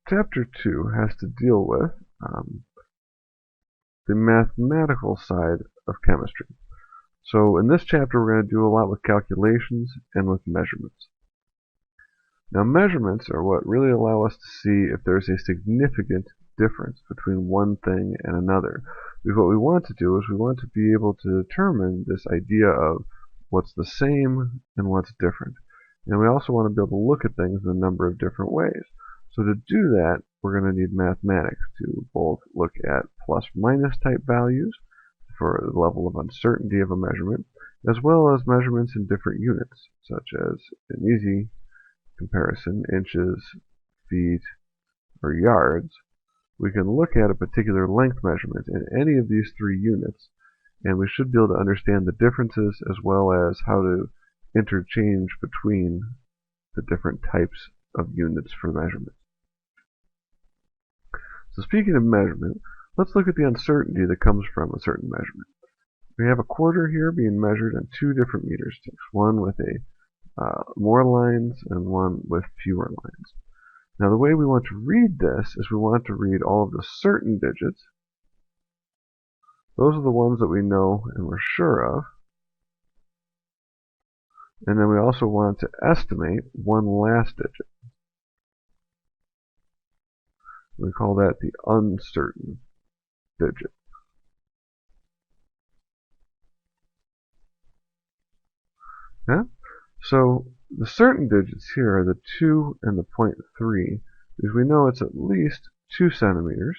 Chapter 2 has to deal with the mathematical side of chemistry. So in this chapter we're going to do a lot with calculations and with measurements. Now measurements are what really allow us to see if there's a significant difference between one thing and another. Because what we want to do is we want to be able to determine this idea of what's the same and what's different. And we also want to be able to look at things in a number of different ways. So to do that, we're going to need mathematics to both look at plus minus type values for the level of uncertainty of a measurement, as well as measurements in different units, such as an easy comparison, inches, feet, or yards. We can look at a particular length measurement in any of these three units, and we should be able to understand the differences as well as how to interchange between the different types of units for measurement. So speaking of measurement, let's look at the uncertainty that comes from a certain measurement. We have a quarter here being measured in two different meter sticks, one with more lines and one with fewer lines. Now the way we want to read this is we want to read all of the certain digits. Those are the ones that we know and we're sure of. And then we also want to estimate one last digit. We call that the uncertain digit. Yeah? So the certain digits here are the 2 and the 0.3, because we know it's at least 2 centimeters,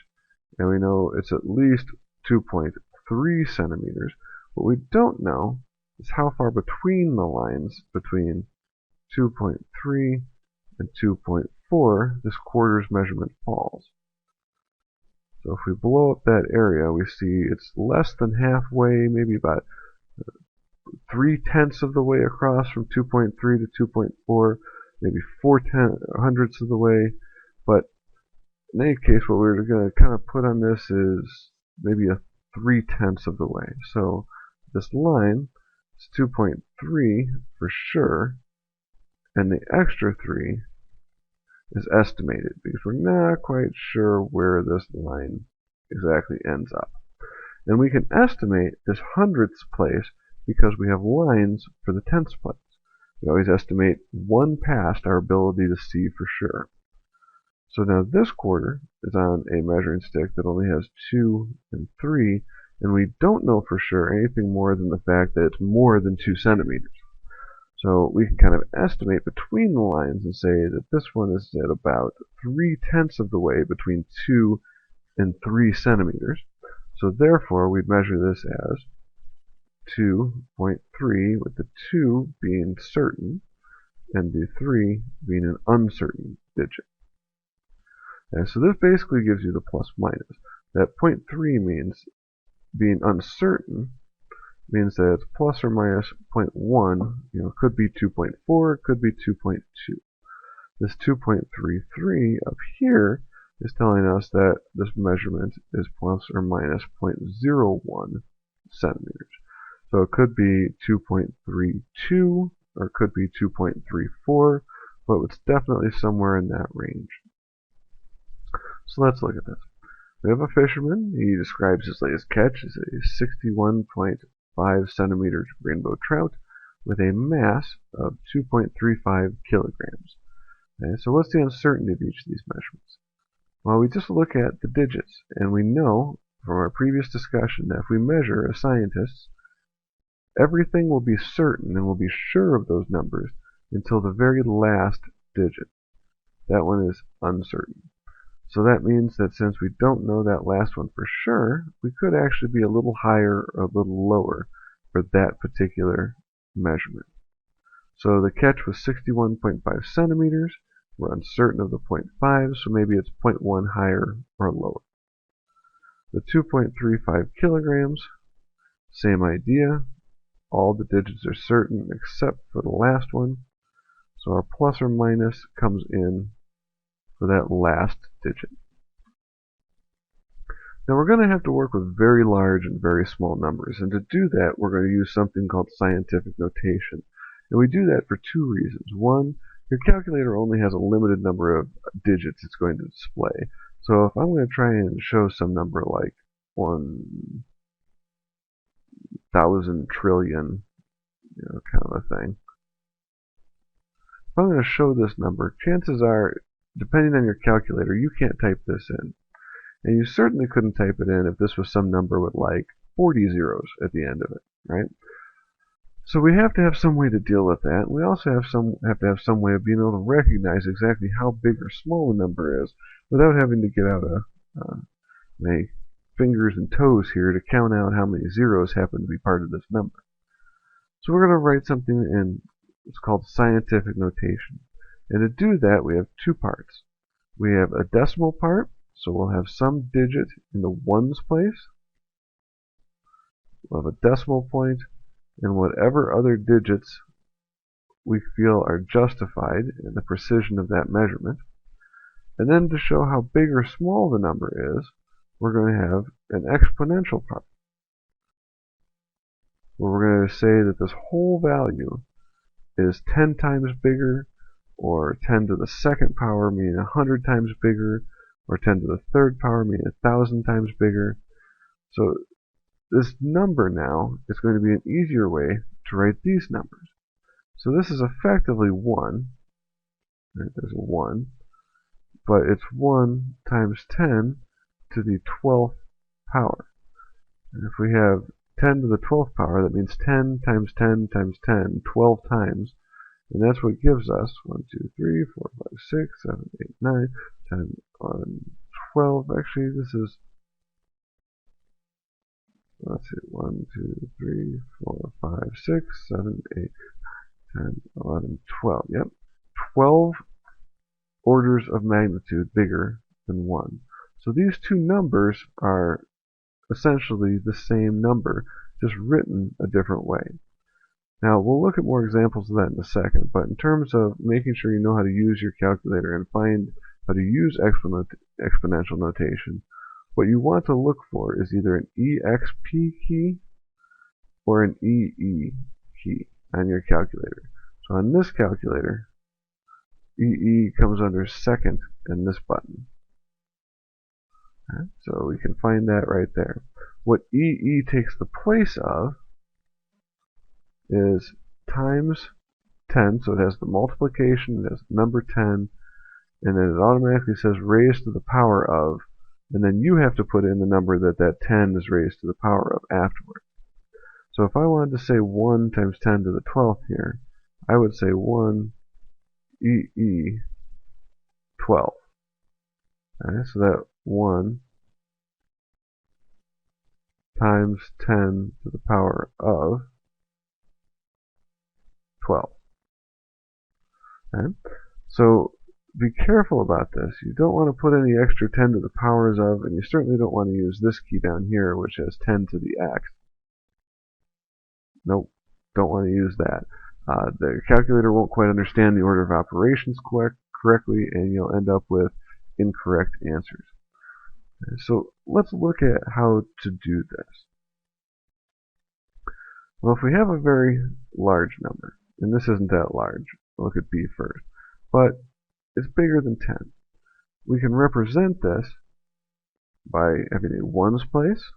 and we know it's at least 2.3 centimeters. What we don't know is how far between the lines between 2.3 and 2.4 this quarters measurement falls. So if we blow up that area, we see it's less than halfway, maybe about 3/10 of the way across from 2.3 to 2.4, maybe 4/100 of the way. But in any case, what we're going to kind of put on this is maybe a 3/10 of the way. So this line is 2.3 for sure, and the extra 3 is estimated because we're not quite sure where this line exactly ends up. And we can estimate this hundredths place because we have lines for the tenths place. We always estimate one past our ability to see for sure. So now this quarter is on a measuring stick that only has 2 and 3, and we don't know for sure anything more than the fact that it's more than 2 centimeters. So we can kind of estimate between the lines and say that this one is at about 3/10 of the way between 2 and 3 centimeters. So therefore we'd measure this as 2.3, with the 2 being certain and the 3 being an uncertain digit. And so this basically gives you the plus minus. That 0.3 means being uncertain, means that it's plus or minus 0.1, could be 2.4, could be 2.2. This 2.33 up here is telling us that this measurement is plus or minus 0.01 centimeters. So it could be 2.32 or it could be 2.34, but it's definitely somewhere in that range. So let's look at this. We have a fisherman. He describes his latest catch as a 61.5 centimeters rainbow trout with a mass of 2.35 kilograms. Okay, so what's the uncertainty of each of these measurements? Well, we just look at the digits, and we know from our previous discussion that if we measure as scientists, everything will be certain and we'll be sure of those numbers until the very last digit. That one is uncertain. So that means that since we don't know that last one for sure, we could actually be a little higher or a little lower for that particular measurement. So the catch was 61.5 centimeters. We're uncertain of the 0.5, so maybe it's 0.1 higher or lower. The 2.35 kilograms, same idea. All the digits are certain except for the last one. So our plus or minus comes in for that last digit. Now we're going to have to work with very large and very small numbers, and to do that we're going to use something called scientific notation. And we do that for two reasons. One, your calculator only has a limited number of digits it's going to display. So if I'm going to try and show some number like 1,000 trillion, kind of a thing. If I'm going to show this number, chances are, depending on your calculator, you can't type this in. And you certainly couldn't type it in if this was some number with like 40 zeros at the end of it, right? So we have to have some way to deal with that. We also have to have some way of being able to recognize exactly how big or small a number is without having to get out my fingers and toes here to count out how many zeros happen to be part of this number. So we're going to write something in what's called scientific notation. And to do that, we have two parts. We have a decimal part, so we'll have some digit in the ones place. We'll have a decimal point, and whatever other digits we feel are justified in the precision of that measurement. And then to show how big or small the number is, we're going to have an exponential part, where we're going to say that this whole value is 10 times bigger, or 10 to the second power, meaning 100 times bigger, or 10 to the third power, meaning 1,000 times bigger. So this number now is going to be an easier way to write these numbers. So this is effectively 1. Right, there's a 1. But it's 1 times 10 to the 12th power. And if we have 10 to the 12th power, that means 10 times 10 times 10, 12 times. And that's what gives us 1, 2, 3, 4, 5, 6, 7, 8, 9, 10, 11, 12. Actually, this is, let's see, 1, 2, 3, 4, 5, 6, 7, 8, 10, 11, 12. Yep. 12 orders of magnitude bigger than 1. So these two numbers are essentially the same number, just written a different way. Now, we'll look at more examples of that in a second, but in terms of making sure you know how to use your calculator and find how to use exponential notation, what you want to look for is either an EXP key or an EE key on your calculator. So on this calculator, EE comes under second in this button. Okay, so we can find that right there. What EE takes the place of is times 10, so it has the multiplication, it has the number 10, and then it automatically says raised to the power of, and then you have to put in the number that that 10 is raised to the power of afterward. So if I wanted to say 1 times 10 to the 12th here, I would say 1 EE 12. Okay, so that 1 times 10 to the power of 12. Okay? So be careful about this. You don't want to put any extra 10 to the powers of, and you certainly don't want to use this key down here, which has 10 to the x. Nope, don't want to use that. The calculator won't quite understand the order of operations correctly, and you'll end up with incorrect answers. Okay, so let's look at how to do this. Well, if we have a very large number, and this isn't that large, we'll look at b first, but it's bigger than 10. We can represent this by having a ones place,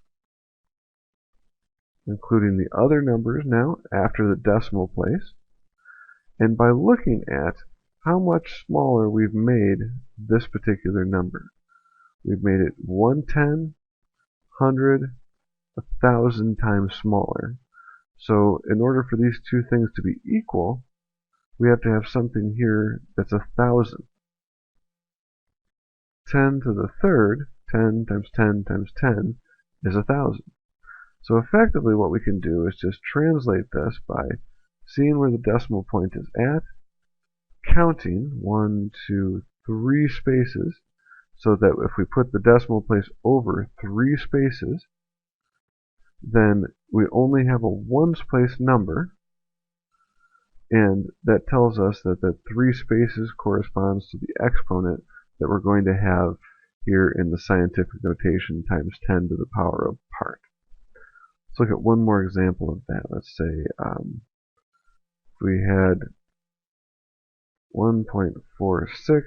including the other numbers now after the decimal place, and by looking at how much smaller we've made this particular number. We've made it 110, 100, 1,000 times smaller. So in order for these two things to be equal, we have to have something here that's 1,000. 10 to the third, 10 times 10 times 10, is 1,000. So effectively what we can do is just translate this by seeing where the decimal point is at, counting 1, 2, 3 spaces, so that if we put the decimal place over 3 spaces, then we only have a ones place number, and that tells us that the 3 spaces corresponds to the exponent that we're going to have here in the scientific notation times 10 to the power of part. Let's look at one more example of that. Let's say if we had 1.46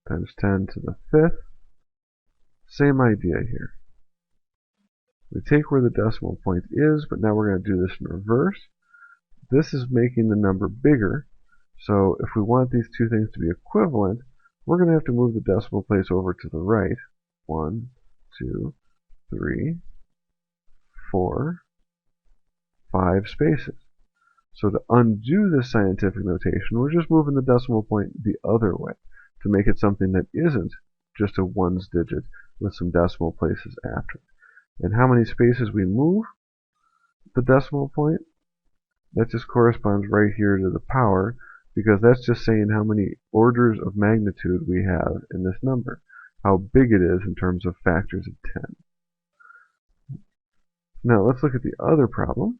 times 10 to the 5th. Same idea here. We take where the decimal point is, but now we're going to do this in reverse. This is making the number bigger, so if we want these two things to be equivalent, we're going to have to move the decimal place over to the right. 1, 2, 3, 4, 5 spaces. So to undo this scientific notation, we're just moving the decimal point the other way to make it something that isn't just a ones digit with some decimal places after it. And how many spaces we move the decimal point, that just corresponds right here to the power, because that's just saying how many orders of magnitude we have in this number, how big it is in terms of factors of 10. Now let's look at the other problem.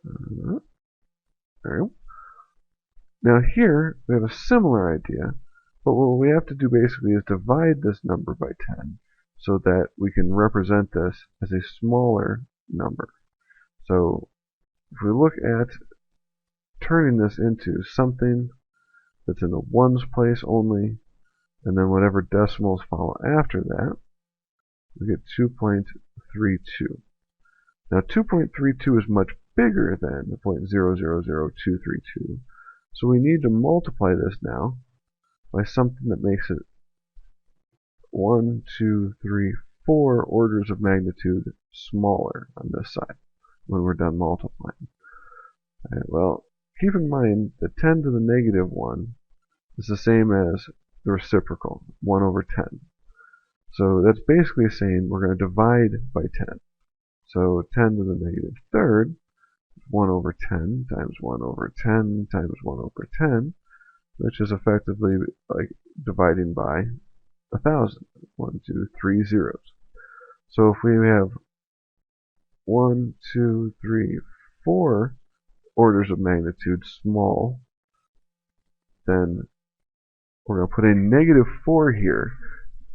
There we go. Now here we have a similar idea, but what we have to do basically is divide this number by 10 so that we can represent this as a smaller number. So if we look at turning this into something that's in the ones place only, and then whatever decimals follow after that, we get 2.32. Now 2.32 is much bigger than the 0.000232, so we need to multiply this now by something that makes it 1, 2, 3, 4 orders of magnitude smaller on this side when we're done multiplying. Right, well, keep in mind that 10 to the negative 1 is the same as the reciprocal, 1 over 10. So that's basically saying we're going to divide by 10. So 10 to the negative third, 1 over 10 times 1 over 10 times 1 over 10, which is effectively like dividing by 1,000. 1, 2, 3 zeros. So if we have 1, 2, 3, 4 orders of magnitude small, then we're going to put a negative 4 here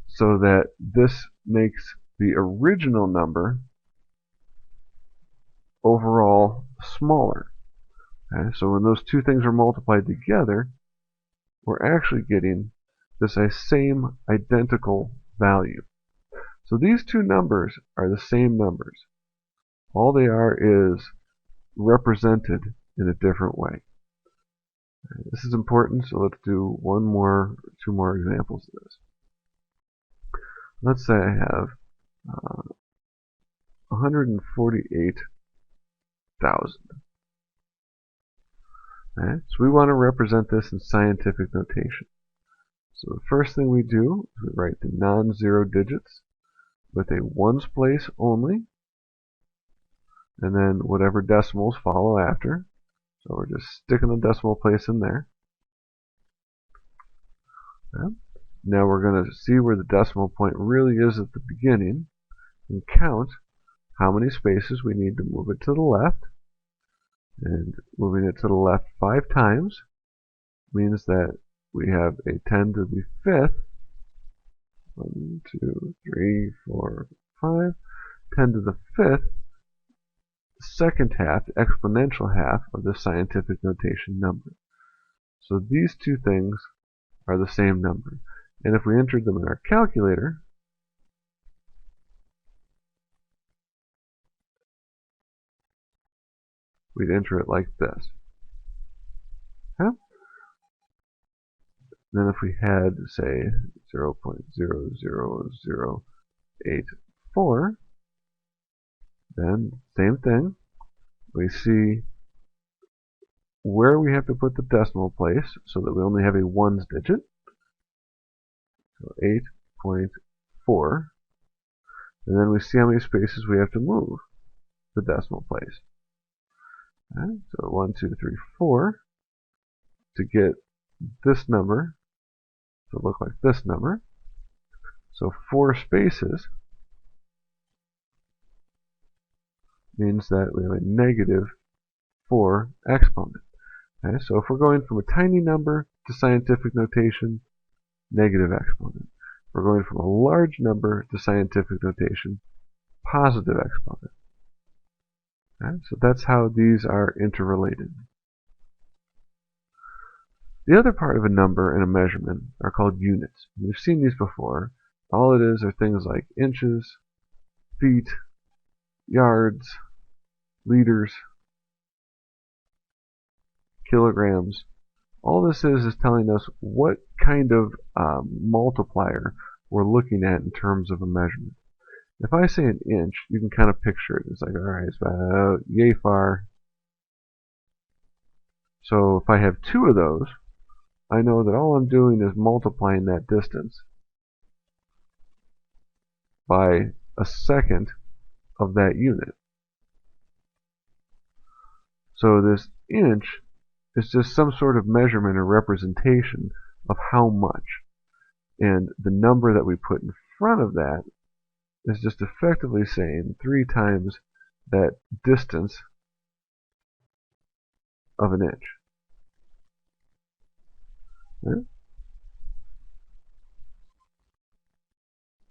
so that this makes the original number overall smaller. Okay? So when those two things are multiplied together, we're actually getting this same identical value. So these two numbers are the same numbers. All they are is represented in a different way. This is important, so let's do two more examples of this. Let's say I have 148,000. Okay, so we want to represent this in scientific notation. So the first thing we do is we write the non-zero digits with a ones place only, and then whatever decimals follow after. So we're just sticking the decimal place in there. Okay. Now we're going to see where the decimal point really is at the beginning and count how many spaces we need to move it to the left. And moving it to the left 5 times means that we have a 10 to the 5th. 1, 2, 3, 4, 5. 10 to the 5th, the second half, the exponential half of the scientific notation number. So these two things are the same number. And if we entered them in our calculator, we'd enter it like this. Okay? Then if we had, say, 0.00084, then same thing. We see where we have to put the decimal place so that we only have a ones digit. So 8.4. And then we see how many spaces we have to move the decimal place. Okay, so 1, 2, 3, 4 to get this number to look like this number. So 4 spaces means that we have a negative 4 exponent. Okay, so if we're going from a tiny number to scientific notation, negative exponent. If we're going from a large number to scientific notation, positive exponent. Okay, so that's how these are interrelated. The other part of a number and a measurement are called units. You've seen these before. All it is are things like inches, feet, yards, liters, kilograms. All this is telling us what kind of multiplier we're looking at in terms of a measurement. If I say an inch, you can kind of picture it. It's like, alright, it's about yay far. So if I have two of those, I know that all I'm doing is multiplying that distance by a second of that unit. So this inch is just some sort of measurement or representation of how much. And the number that we put in front of that is just effectively saying 3 times that distance of an inch. Okay?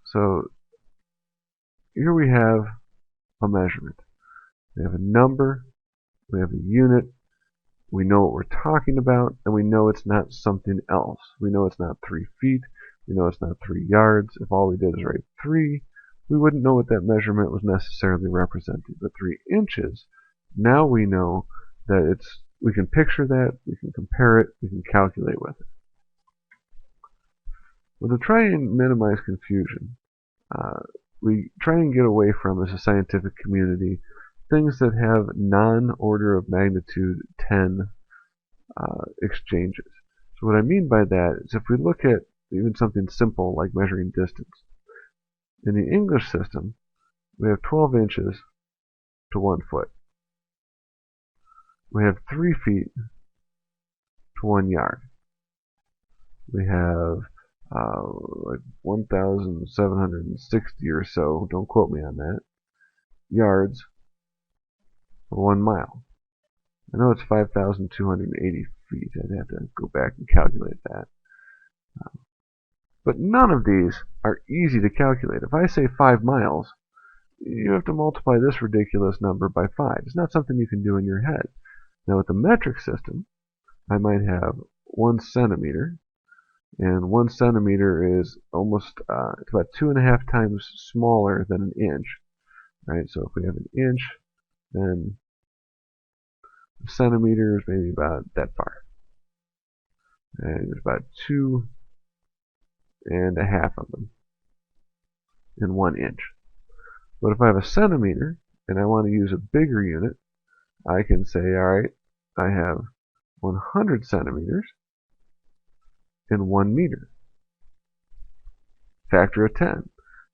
So here we have a measurement. We have a number, we have a unit, we know what we're talking about, and we know it's not something else. We know it's not 3 feet, we know it's not 3 yards. If all we did is write 3, we wouldn't know what that measurement was necessarily representing. But 3 inches, now we know that we can picture that, we can compare it, we can calculate with it. Well, to try and minimize confusion, we try and get away from, as a scientific community, things that have non-order of magnitude 10 exchanges. So what I mean by that is if we look at even something simple like measuring distance. In the English system, we have 12 inches to 1 foot. We have 3 feet to 1 yard. We have like 1,760 or so, don't quote me on that, yards for 1 mile. I know it's 5,280 feet. I'd have to go back and calculate that. But none of these are easy to calculate. If I say 5 miles, you have to multiply this ridiculous number by 5. It's not something you can do in your head. Now with the metric system, I might have 1 centimeter, and 1 centimeter is almost, it's about 2.5 times smaller than an inch. Right? So if we have an inch, then a centimeter is maybe about that far. And there's about 2.5 of them in 1 inch. But if I have a centimeter and I want to use a bigger unit, I can say, alright, I have 100 centimeters in 1 meter. Factor of 10.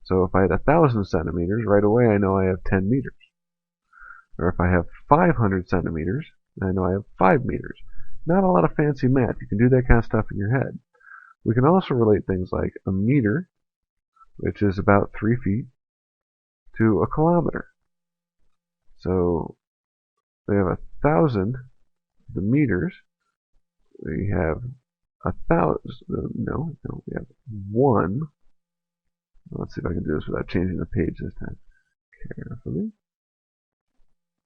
So if I had 1,000 centimeters, right away I know I have 10 meters. Or if I have 500 centimeters, I know I have 5 meters. Not a lot of fancy math. You can do that kind of stuff in your head. We can also relate things like a meter, which is about 3 feet, to a kilometer. So we have 1,000 the meters. We have 1,000. No, we have 1. Let's see if I can do this without changing the page this time. Carefully.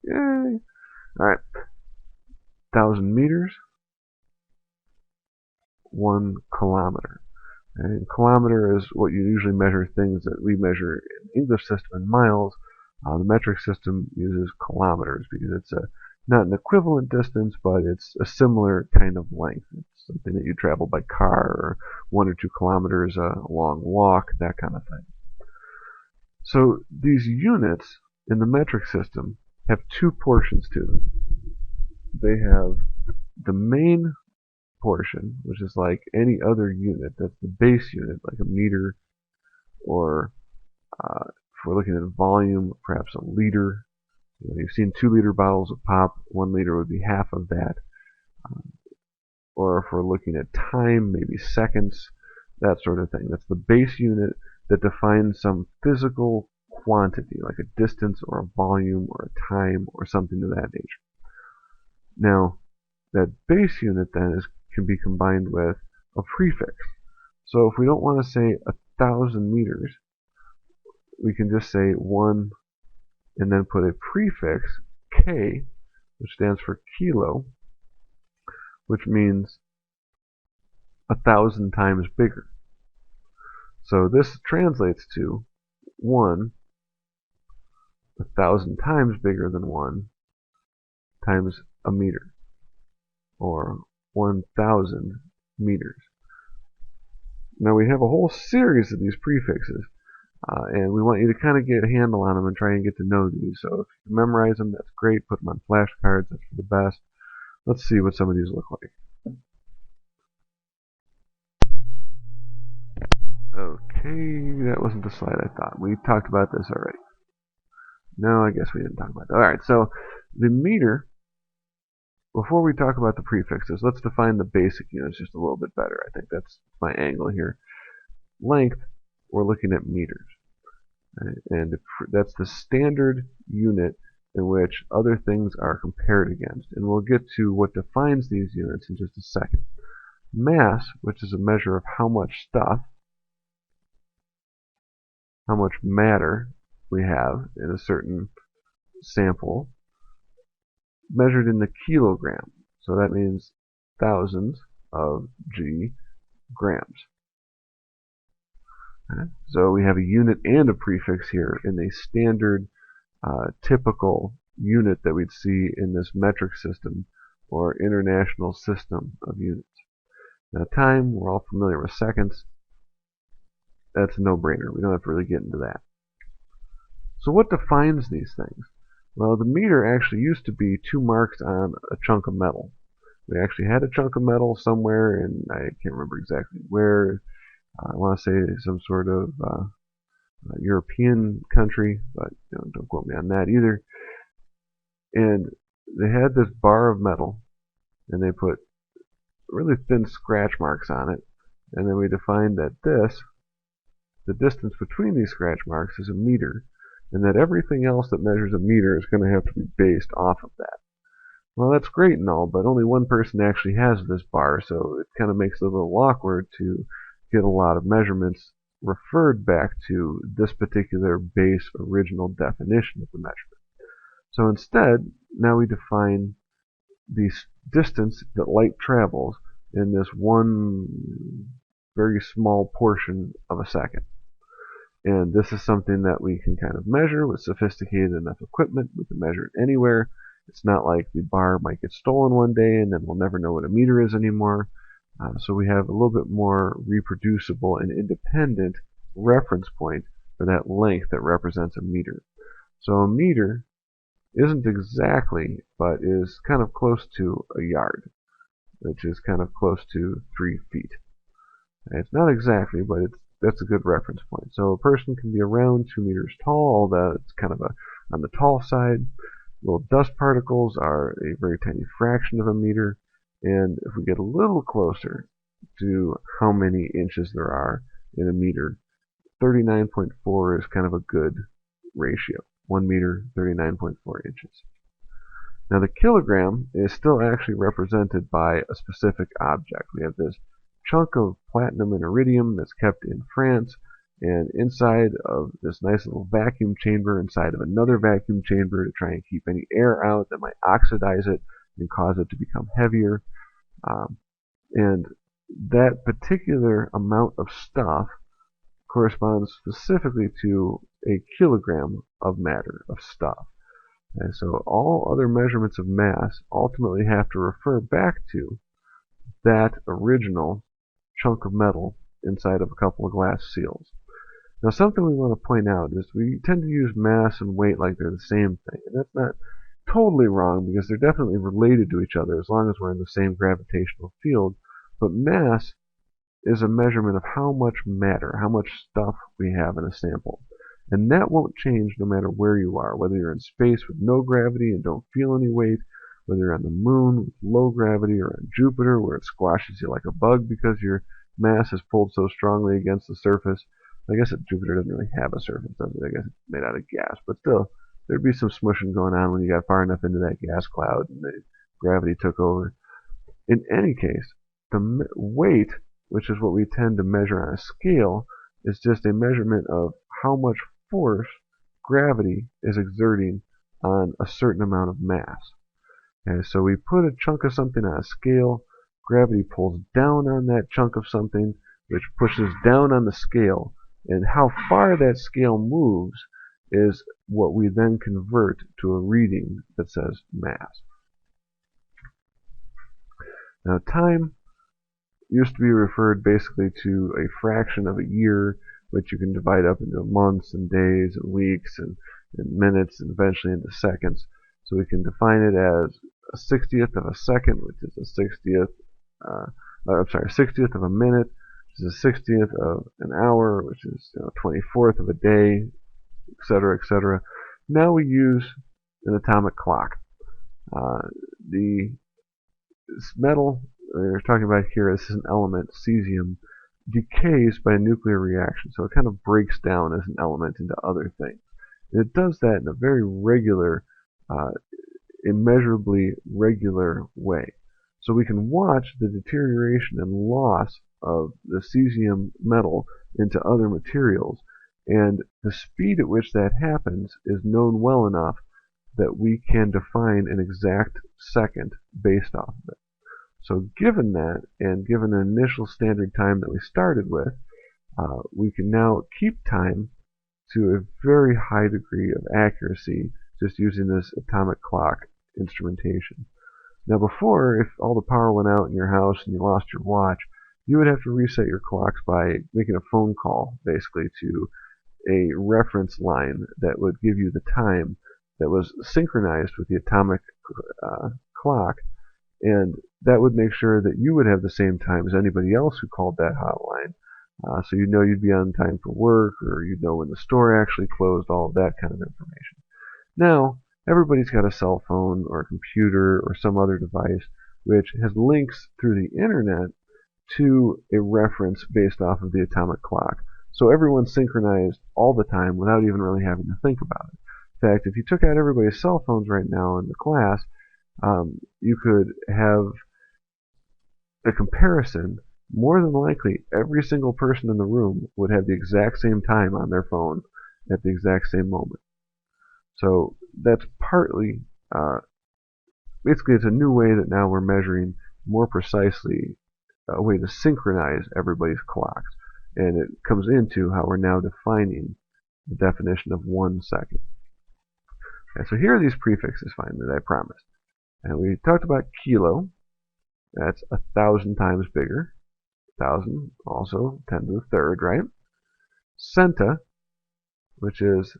Yay! Alright. 1,000 meters. 1 kilometer. And kilometer is what you usually measure things that we measure in the English system in miles. The metric system uses kilometers because it's not an equivalent distance, but it's a similar kind of length. It's something that you travel by car, or 1 or 2 kilometers, a long walk, that kind of thing. So these units in the metric system have 2 portions to them. They have the main portion, which is like any other unit. That's the base unit, like a meter, or if we're looking at volume, perhaps a liter. You've seen 2-liter bottles of pop. 1 liter would be half of that. Or if we're looking at time, maybe seconds, that sort of thing. That's the base unit that defines some physical quantity, like a distance or a volume or a time or something of that nature. Now, that base unit then can be combined with a prefix. So if we don't want to say 1,000 meters, we can just say 1 and then put a prefix, K, which stands for kilo, which means 1,000 times bigger. So this translates to 1 1,000 times bigger than 1 times a meter, or 1,000 meters. Now we have a whole series of these prefixes, and we want you to kind of get a handle on them and try and get to know these. So if you memorize them, that's great. Put them on flashcards, that's for the best. Let's see what some of these look like. Okay, that wasn't the slide I thought. We talked about this already. No, I guess we didn't talk about that. Alright, so the meter, before we talk about the prefixes, let's define the basic units just a little bit better. I think that's my angle here. Length, we're looking at meters. Right? And that's the standard unit in which other things are compared against. And we'll get to what defines these units in just a second. Mass, which is a measure of how much stuff, how much matter we have in a certain sample, measured in the kilogram. So that means thousands of g grams. Okay. So we have a unit and a prefix here in the standard typical unit that we'd see in this metric system or international system of units. Now time, we're all familiar with seconds. That's a no-brainer. We don't have to really get into that. So what defines these things? Well, the meter actually used to be 2 marks on a chunk of metal. We actually had a chunk of metal somewhere, and I can't remember exactly where. I want to say some sort of European country, but don't quote me on that either. And they had this bar of metal, and they put really thin scratch marks on it, and then we defined that the distance between these scratch marks is a meter, and that everything else that measures a meter is going to have to be based off of that. Well, that's great and all, but only one person actually has this bar, so it kind of makes it a little awkward to get a lot of measurements referred back to this particular base original definition of the measurement. So instead, now we define the distance that light travels in this one very small portion of a second. And this is something that we can kind of measure with sophisticated enough equipment. We can measure it anywhere. It's not like the bar might get stolen one day and then we'll never know what a meter is anymore. So we have a little bit more reproducible and independent reference point for that length that represents a meter. So a meter isn't exactly, but is kind of close to a yard, which is kind of close to 3 feet. It's not exactly, but that's a good reference point. So a person can be around 2 meters tall, although it's kind of on the tall side. Little dust particles are a very tiny fraction of a meter, and if we get a little closer to how many inches there are in a meter, 39.4 is kind of a good ratio. 1 meter, 39.4 inches. Now the kilogram is still actually represented by a specific object. We have this chunk of platinum and iridium that's kept in France, and inside of this nice little vacuum chamber, inside of another vacuum chamber to try and keep any air out that might oxidize it and cause it to become heavier. And that particular amount of stuff corresponds specifically to a kilogram of matter, of stuff. And so all other measurements of mass ultimately have to refer back to that original chunk of metal inside of a couple of glass seals. Now something we want to point out is we tend to use mass and weight like they're the same thing. And that's not totally wrong because they're definitely related to each other as long as we're in the same gravitational field. But mass is a measurement of how much matter, how much stuff we have in a sample. And that won't change no matter where you are, whether you're in space with no gravity and don't feel any weight, whether you're on the moon with low gravity, or on Jupiter where it squashes you like a bug because your mass is pulled so strongly against the surface. I guess Jupiter doesn't really have a surface, does it? I guess it's made out of gas, but still, there'd be some smushing going on when you got far enough into that gas cloud and the gravity took over. In any case, the weight, which is what we tend to measure on a scale, is just a measurement of how much force gravity is exerting on a certain amount of mass. Okay, so we put a chunk of something on a scale, gravity pulls down on that chunk of something, which pushes down on the scale, and how far that scale moves is what we then convert to a reading that says mass. Now, time used to be referred basically to a fraction of a year, which you can divide up into months and days and weeks and minutes and eventually into seconds. So we can define it as a 60th of a second, which is a 60th, 60th of a minute, which is a 60th of an hour, which is 24th of a day, etc., etc. Now we use an atomic clock. The metal we're talking about here, this is an element, cesium, decays by a nuclear reaction. So it kind of breaks down as an element into other things. And it does that in a very regular, immeasurably regular way. So we can watch the deterioration and loss of the cesium metal into other materials. And the speed at which that happens is known well enough that we can define an exact second based off of it. So given that, and given the initial standard time that we started with, we can now keep time to a very high degree of accuracy just using this atomic clock instrumentation. Now before, if all the power went out in your house and you lost your watch, you would have to reset your clocks by making a phone call, basically, to a reference line that would give you the time that was synchronized with the atomic clock, and that would make sure that you would have the same time as anybody else who called that hotline. So you'd know you'd be on time for work, or you'd know when the store actually closed, all of that kind of information. Now, everybody's got a cell phone or a computer or some other device which has links through the internet to a reference based off of the atomic clock. So everyone's synchronized all the time without even really having to think about it. In fact, if you took out everybody's cell phones right now in the class, you could have a comparison. More than likely, every single person in the room would have the exact same time on their phone at the exact same moment. So that's partly, basically it's a new way that now we're measuring more precisely a way to synchronize everybody's clocks. And it comes into how we're now defining the definition of 1 second. Okay, so here are these prefixes finally that I promised. And we talked about kilo. That's 1,000 times bigger. 1,000, also 10 to the third, right? Centa, which is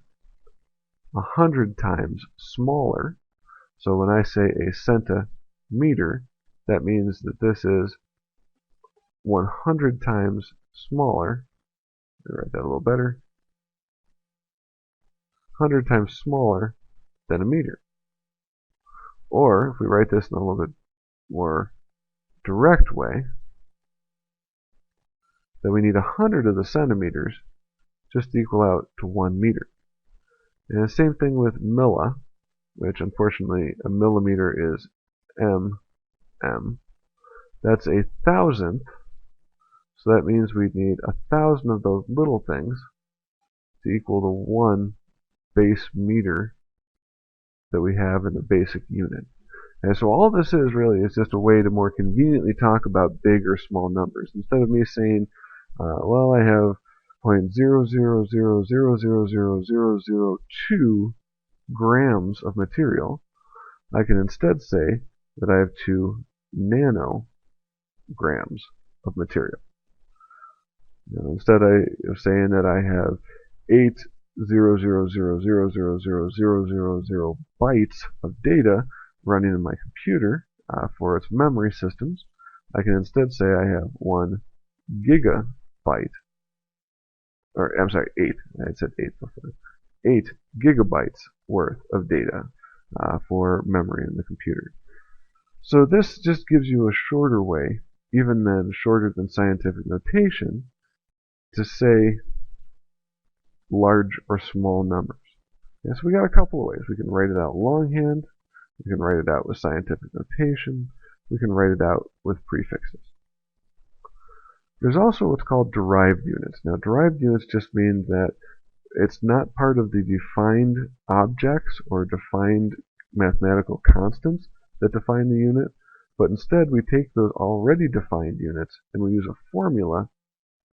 100 times smaller. So when I say a centimeter, that means that this is 100 times smaller. Let me write that a little better. 100 times smaller than a meter. Or, if we write this in a little bit more direct way, that we need 100 of the centimeters just to equal out to 1 meter. And the same thing with milli, which unfortunately a millimeter is mm. That's 1,000th, so that means we'd need 1,000 of those little things to equal the 1 base meter that we have in the basic unit. And so all this is really is just a way to more conveniently talk about big or small numbers. Instead of me saying, well, I have 0.000000002 grams of material, I can instead say that I have 2 nanograms of material. Instead of saying that I have 8,000,000,000,000 bytes of data running in my computer for its memory systems, I can instead say I have 1 gigabyte, or I'm sorry, 8. I said 8 before. 8 gigabytes worth of data for memory in the computer. So this just gives you a shorter way, even then shorter than scientific notation, to say large or small numbers. Okay, so we got a couple of ways. We can write it out longhand, we can write it out with scientific notation, we can write it out with prefixes. There's also what's called derived units. Now, derived units just mean that it's not part of the defined objects or defined mathematical constants that define the unit, But instead, we take those already defined units and we use a formula.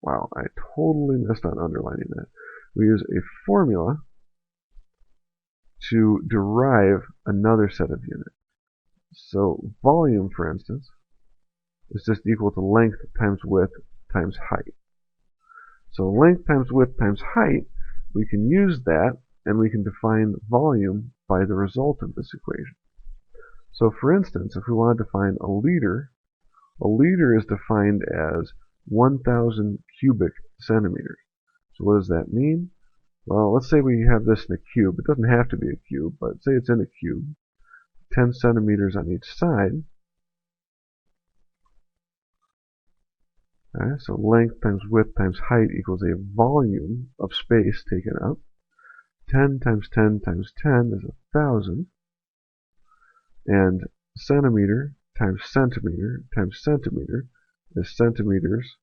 Wow, I totally missed on underlining that. We use a formula to derive another set of units. So volume, for instance, is just equal to length times width times height. So length times width times height, we can use that and we can define volume by the result of this equation. So for instance, if we wanted to find a liter is defined as 1,000 cubic centimeters. So what does that mean? Well, let's say we have this in a cube. It doesn't have to be a cube, but say it's in a cube. 10 centimeters on each side. Okay, so length times width times height equals a volume of space taken up. 10 times 10 times 10 is 1,000. And centimeter times centimeter times centimeter is centimeters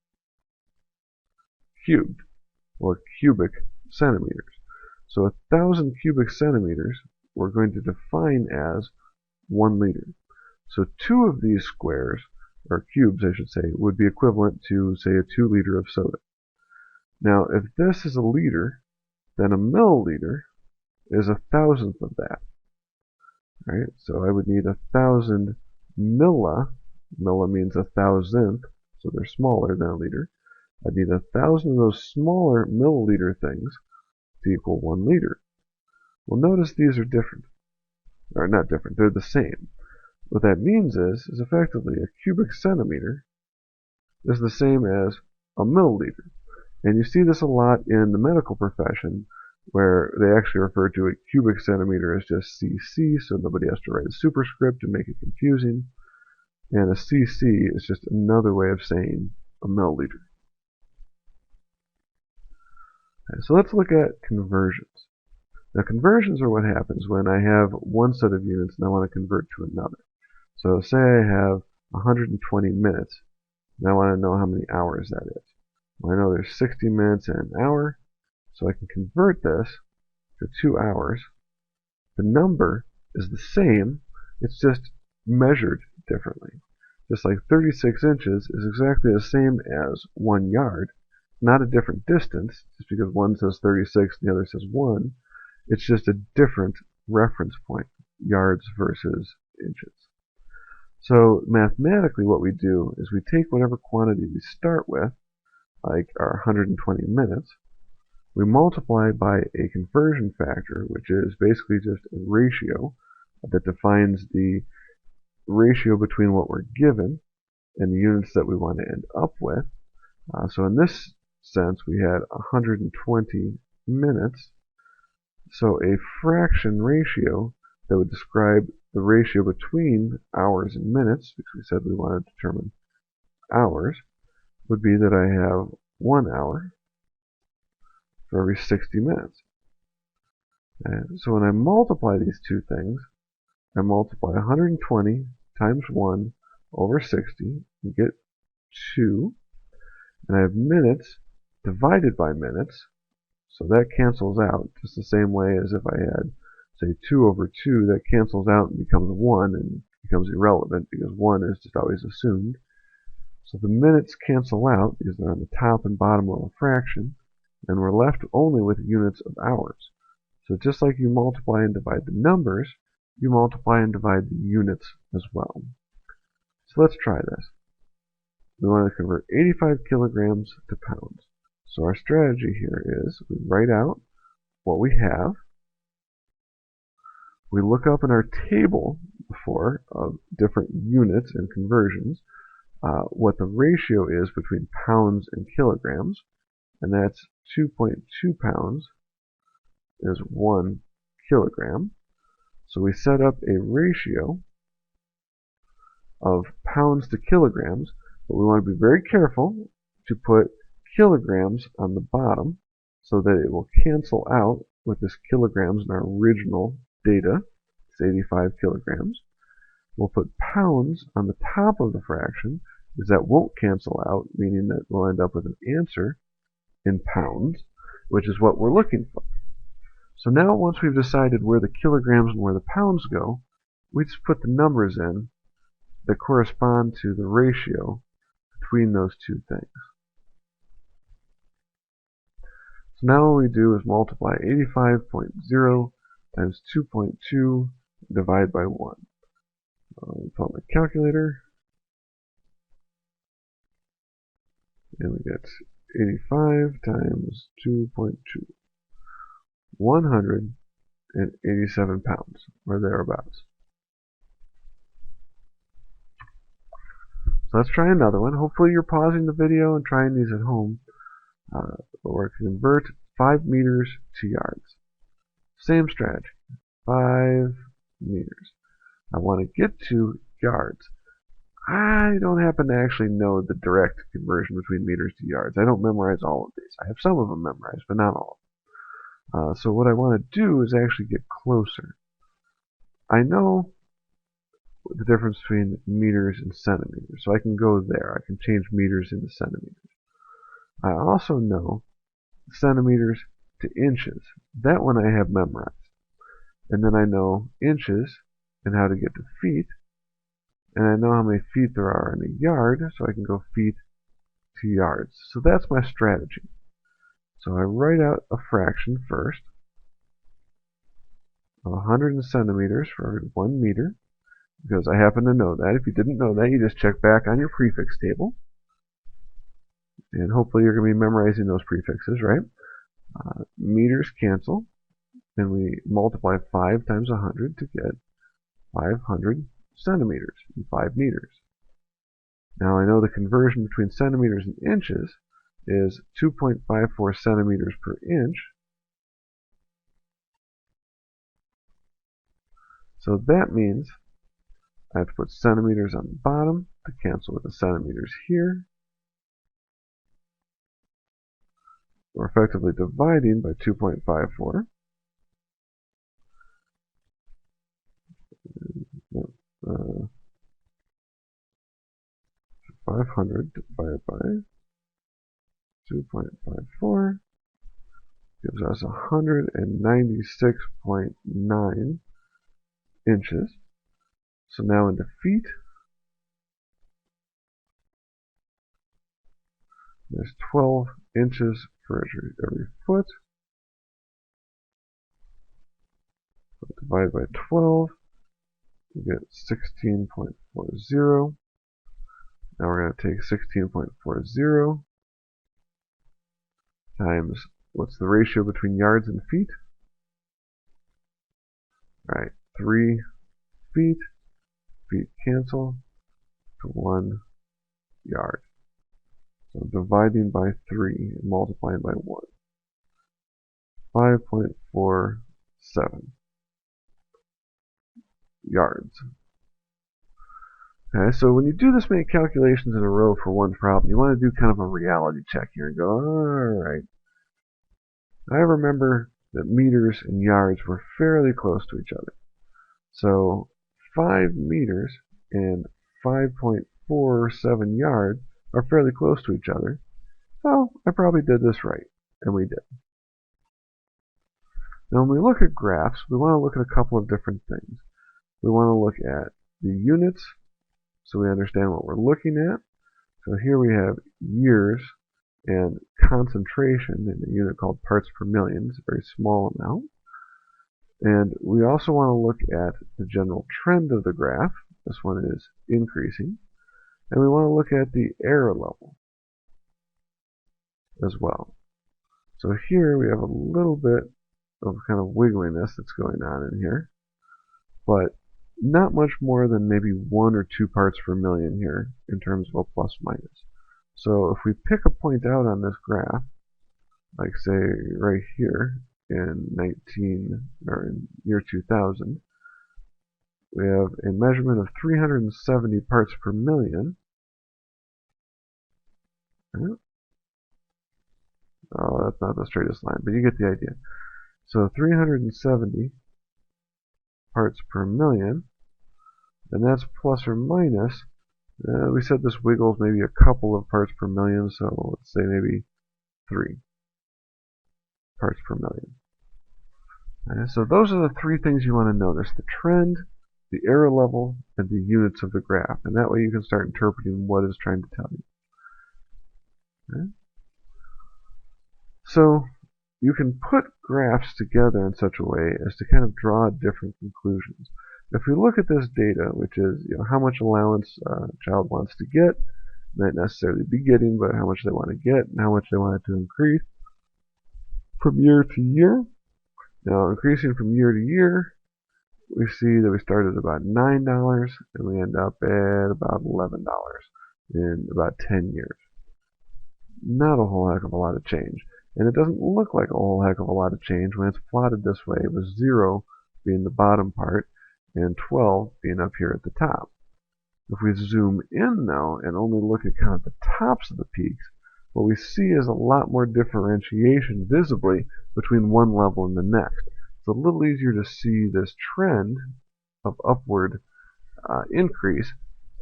cubed, or cubic centimeters. So 1,000 cubic centimeters we're going to define as 1 liter. So 2 of these squares, or cubes I should say, would be equivalent to, say, a 2 liter of soda. Now, if this is a liter, then a milliliter is 1,000th of that. Right? So I would need 1,000 milli. Milli means 1,000th, so they're smaller than a liter. I'd need 1,000 of those smaller milliliter things to equal 1 liter. Well, notice these are different. Or not different, they're the same. What that means is effectively a cubic centimeter is the same as a milliliter. And you see this a lot in the medical profession, where they actually refer to a cubic centimeter as just cc, so nobody has to write a superscript to make it confusing. And a cc is just another way of saying a milliliter. Okay, so let's look at conversions. Now conversions are what happens when I have one set of units and I want to convert to another. So say I have 120 minutes, and I want to know how many hours that is. Well, I know there's 60 minutes in an hour, so I can convert this to 2 hours. The number is the same, it's just measured differently. Just like 36 inches is exactly the same as 1 yard, not a different distance, just because one says 36 and the other says 1. It's just a different reference point, yards versus inches. So mathematically what we do is we take whatever quantity we start with, like our 120 minutes, we multiply by a conversion factor, which is basically just a ratio that defines the ratio between what we're given and the units that we want to end up with. So in this sense, we had 120 minutes. So a fraction ratio that would describe the ratio between hours and minutes, because we said we wanted to determine hours, would be that I have 1 hour for every 60 minutes. And so when I multiply these two things, I multiply 120 times 1 over 60, you get 2, and I have minutes divided by minutes, so that cancels out just the same way as if I had, say, 2 over 2, that cancels out and becomes 1 and becomes irrelevant because 1 is just always assumed. So the minutes cancel out because they're on the top and bottom of a fraction, and we're left only with units of hours. So just like you multiply and divide the numbers, you multiply and divide the units as well. So let's try this. We want to convert 85 kilograms to pounds. So our strategy here is we write out what we have. We look up in our table before of different units and conversions what the ratio is between pounds and kilograms, and that's 2.2 pounds is 1 kilogram. So we set up a ratio of pounds to kilograms, but we want to be very careful to put kilograms on the bottom so that it will cancel out with this kilograms in our original data. It's 85 kilograms. We'll put pounds on the top of the fraction because that won't cancel out, meaning that we'll end up with an answer in pounds, which is what we're looking for. So now once we've decided where the kilograms and where the pounds go, we just put the numbers in that correspond to the ratio between those two things. So now what we do is multiply 85.0 times 2.2 divide by 1. I'll pull out my calculator, and we get 85 times 2.2. 187 pounds, or thereabouts. So let's try another one. Hopefully you're pausing the video and trying these at home. We're going to convert 5 meters to yards. Same strategy. 5 meters. I want to get to yards. I don't happen to actually know the direct conversion between meters to yards. I don't memorize all of these. I have some of them memorized, but not all of them. So what I want to do is actually get closer. I know the difference between meters and centimeters, so I can go there. I can change meters into centimeters. I also know centimeters to inches. That one I have memorized. And then I know inches and how to get to feet. And I know how many feet there are in a yard, so I can go feet to yards. So that's my strategy. So I write out a fraction first of 100 centimeters for every 1 meter, because I happen to know that. If you didn't know that, you just check back on your prefix table. And hopefully you're going to be memorizing those prefixes, right? Meters cancel, and we multiply 5 times 100 to get 500 centimeters in 5 meters. Now I know the conversion between centimeters and inches is 2.54 centimeters per inch. So that means I have to put centimeters on the bottom to cancel with the centimeters here. We're effectively dividing by 2.54. 500 divided by 2.54 gives us 196.9 inches. So now into feet, there's 12 inches for every foot. So divide by 12, we get 16.40. Now we're going to take 16.40 times, what's the ratio between yards and feet? Right, 3 feet. Feet cancel to 1 yard. So dividing by 3 and multiplying by 1. 5.47 yards. Okay, so when you do this many calculations in a row for one problem, you want to do kind of a reality check here and go, alright. I remember that meters and yards were fairly close to each other. So 5 meters and 5.47 yards are fairly close to each other. So I probably did this right, and we did. Now when we look at graphs, we want to look at a couple of different things. We want to look at the units, so we understand what we're looking at. So here we have years and concentration in a unit called parts per million. It's a very small amount. And we also want to look at the general trend of the graph. This one is increasing. And we want to look at the error level as well. So here we have a little bit of kind of wiggliness that's going on in here, but not much more than maybe 1 or 2 parts per million here in terms of a plus minus. So if we pick a point out on this graph, like say right here in year 2000, we have a measurement of 370 parts per million. Oh, that's not the straightest line, but you get the idea. So 370 parts per million, and that's plus or minus. We said this wiggles maybe a couple of parts per million, so let's say maybe 3 parts per million. So those are the 3 things you want to notice: the trend, the error level, and the units of the graph. And that way you can start interpreting what it's trying to tell you. Okay? So you can put graphs together in such a way as to kind of draw different conclusions. If we look at this data, which is how much allowance a child wants to get, not necessarily be getting, but how much they want to get and how much they want it to increase from year to year. Now, increasing from year to year, we see that we start at about $9 and we end up at about $11 in about 10 years. Not a whole heck of a lot of change. And it doesn't look like a whole heck of a lot of change when it's plotted this way, with 0 being the bottom part and 12 being up here at the top. If we zoom in now and only look at kind of the tops of the peaks, what we see is a lot more differentiation visibly between one level and the next. It's a little easier to see this trend of upward increase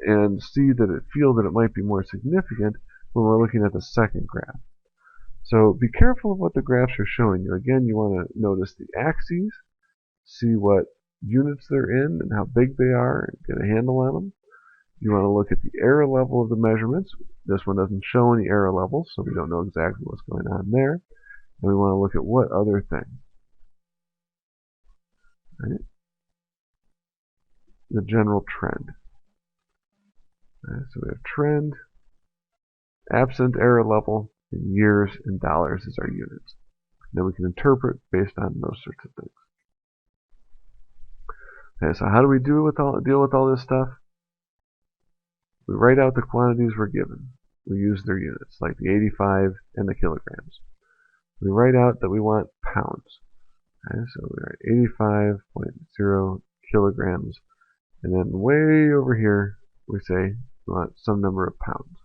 and feel that it might be more significant when we're looking at the second graph. So be careful of what the graphs are showing you. Again, you want to notice the axes, see what units they're in and how big they are, and get a handle on them. You want to look at the error level of the measurements. This one doesn't show any error levels, so we don't know exactly what's going on there. And we want to look at what other thing. Right? The general trend. Right, so we have trend, absent error level, in years and dollars as our units. Then we can interpret based on those sorts of things. Okay, so how do we deal with all this stuff? We write out the quantities we're given. We use their units, like the 85 and the kilograms. We write out that we want pounds. Okay, so we write 85.0 kilograms. And then way over here, we say we want some number of pounds.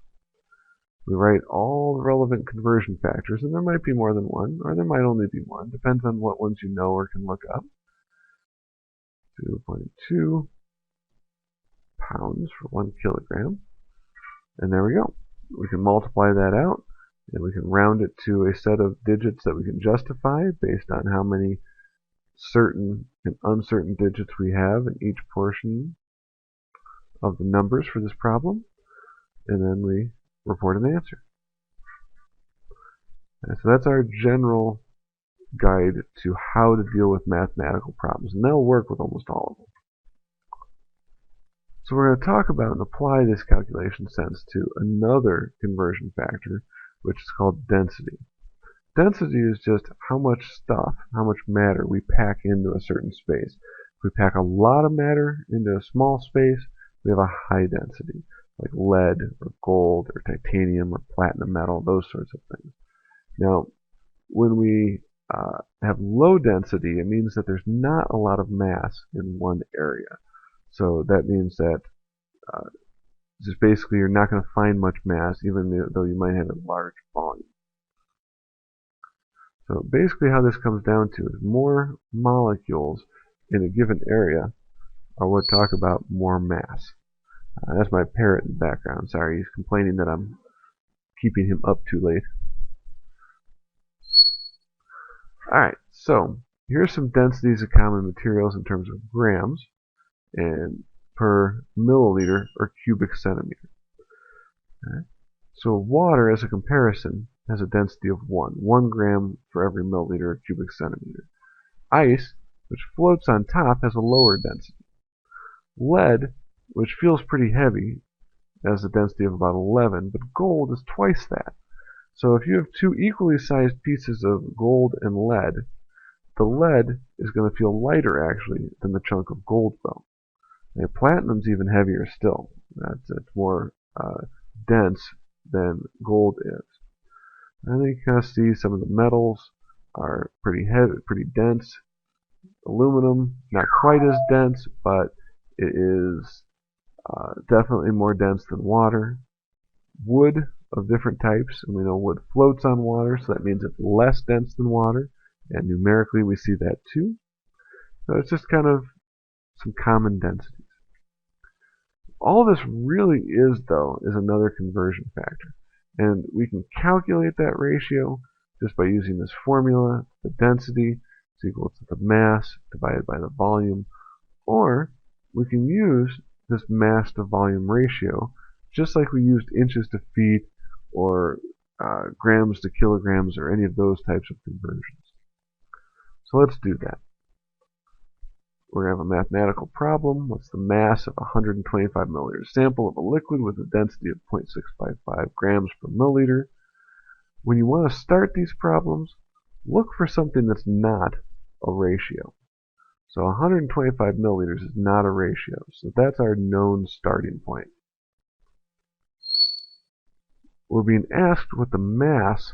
We write all the relevant conversion factors, and there might be more than one, or there might only be one. Depends on what ones you know or can look up. 2.2 pounds for 1 kilogram. And there we go. We can multiply that out, and we can round it to a set of digits that we can justify based on how many certain and uncertain digits we have in each portion of the numbers for this problem. And then we report an answer. And so that's our general guide to how to deal with mathematical problems, and that'll work with almost all of them. So we're going to talk about and apply this calculation sense to another conversion factor, which is called density. Density is just how much stuff, how much matter we pack into a certain space. If we pack a lot of matter into a small space, we have a high density, like lead or gold or titanium or platinum metal, those sorts of things. Now, when we have low density, it means that there's not a lot of mass in one area. So that means that just basically you're not going to find much mass, even though you might have a large volume. So basically how this comes down to is more molecules in a given area are what talk about more mass. That's my parrot in the background. Sorry, he's complaining that I'm keeping him up too late. Alright, so here's some densities of common materials in terms of grams and per milliliter or cubic centimeter. Okay. So water, as a comparison, has a density of 1 gram for every milliliter or cubic centimeter. Ice, which floats on top, has a lower density. Lead, which feels pretty heavy, has a density of about 11, but gold is twice that. So if you have two equally sized pieces of gold and lead, the lead is going to feel lighter, actually, than the chunk of gold will. And platinum's even heavier still. It's more dense than gold is. And then you kind of see some of the metals are pretty heavy, pretty dense. Aluminum, not quite as dense, but it is definitely more dense than water. Wood of different types, and we know wood floats on water, so that means it's less dense than water, and numerically we see that too. So it's just kind of some common densities. All this really is, though, is another conversion factor, and we can calculate that ratio just by using this formula. The density is equal to the mass divided by the volume, or we can use this mass to volume ratio just like we used inches to feet or grams to kilograms or any of those types of conversions. So let's do that. We're going to have a mathematical problem. What's the mass of a 125 milliliter sample of a liquid with a density of 0.655 grams per milliliter? When you want to start these problems, look for something that's not a ratio. So 125 milliliters is not a ratio, so that's our known starting point. We're being asked what the mass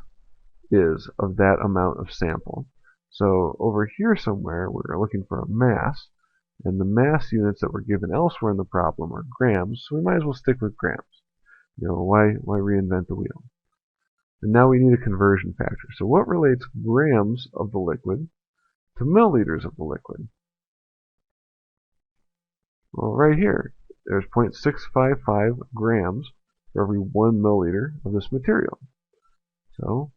is of that amount of sample. So over here somewhere, we're looking for a mass, and the mass units that were given elsewhere in the problem are grams, so we might as well stick with grams. Why reinvent the wheel? And now we need a conversion factor. So what relates grams of the liquid to milliliters of the liquid? Well, right here, there's 0.655 grams for every 1 milliliter of this material. So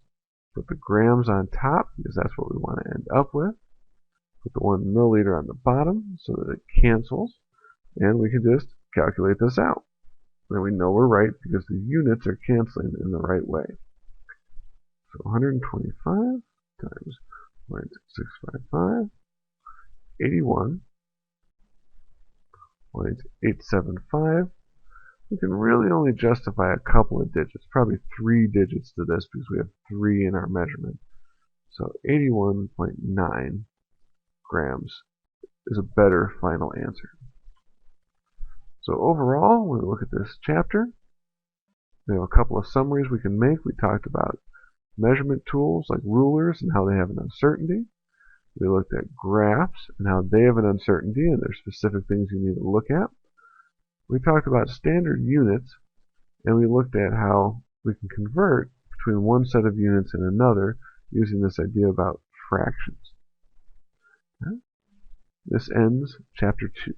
put the grams on top because that's what we want to end up with. Put the 1 milliliter on the bottom so that it cancels, and we can just calculate this out. Then we know we're right because the units are canceling in the right way. So 125 times 0.655, 81.875. We can really only justify a couple of digits, probably 3 digits to this because we have 3 in our measurement. So 81.9 grams is a better final answer. So overall, when we look at this chapter, we have a couple of summaries we can make. We talked about measurement tools like rulers and how they have an uncertainty. We looked at graphs and how they have an uncertainty and there's specific things you need to look at. We talked about standard units, and we looked at how we can convert between one set of units and another using this idea about fractions. Okay. This ends chapter 2.